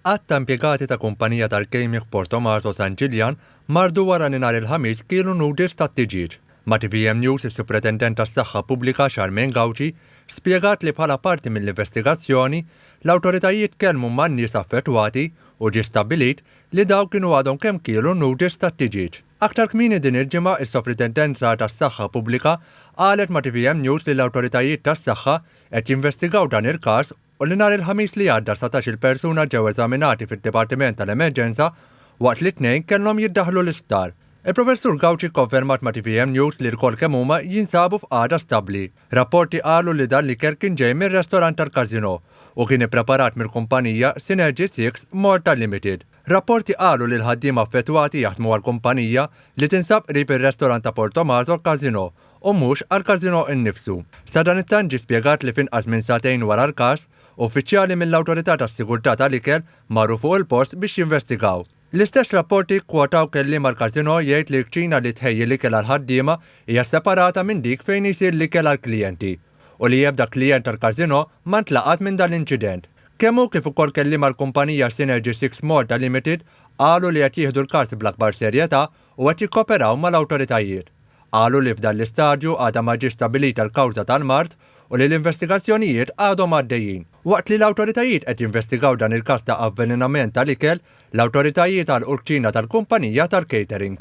Għatta impjegati ta' kumpanija tal-kejmieq Portomarzo San Ġiljan mardu wara nhar il-ħamis kielu noodles tat-tiġieġ. Ma' TVM News is-Supretendent tas-Saħħa Pubblika Charmaine Gawċi spjegat li bħala parti mill-investigazzjoni l-awtoritajiet kellmu man-nies affettwati u ġie stabbilit li dawn kienu għadhom kemm kielu noodles tat-tiġieġ. Aktar kmieni din il-ġimgħa is-Sovrintendenza tas-Saħħa Pubblika qalet ma' TVM News li l-awtoritajiet tas-saħħa qed jinvestigaw dan il-każ u li nhar il-ħamis li għadda 17 il-persuna ġew eżaminati fid-Dipartiment tal-Emerġenza waqt li t-tnejn kellhom jiddaħħlu l-isptar. Il-Professur Gawċi konfermat ma' TVM News li l-kol kemm huma jinsabu f'qagħda stabbli. Rapporti qalu li dan l-ikel kien ġej mir-restorant tal-Casino u kien ippreparat mill-kumpanija Synergy 6 Malta Limited. Rapporti qalu li l-ħaddiema affettwati jaħdmu għall-kumpanija li tinsab qrib ir-restorant ta' Portomarzo Casino u mhux għall-Casino innifsu. Sa dan it-tant ġie spjegat li finqas minn satejn wara l-każ uffiċjali mill-Awtorità tas-Sigurtà tal-Ikel marru fuq il-post biex jinvestigaw. L-istess rapporti kwotaw kelliem mal-Casino jgħid li l-kċina li tħejji l-ikel għall-ħaddiema hija separata minn dik fejn isir l-ikel għall-klijenti u li ebda klijent tal-Casino ma ntlaqat minn dan l-inċident. Kemm hu kif ukoll kelliem mal-kumpanija Synergy 6 Malta Limited qalu li qed jieħdu l-każ bl-akbar serjetà u qed jikkoperaw mal-awtoritajiet. Qalu li f'dan l-istadju għadha ma ġie stabbilita l-kawża tal-mard u li l-investigazzjonijiet għadhom għaddejjin. Waqt li l-awtoritajiet qed jinvestigaw dan il-każ ta' avvelinament tal-ikel, l-awtoritajiet għal l-kċina tal-kumpanija tal-catering.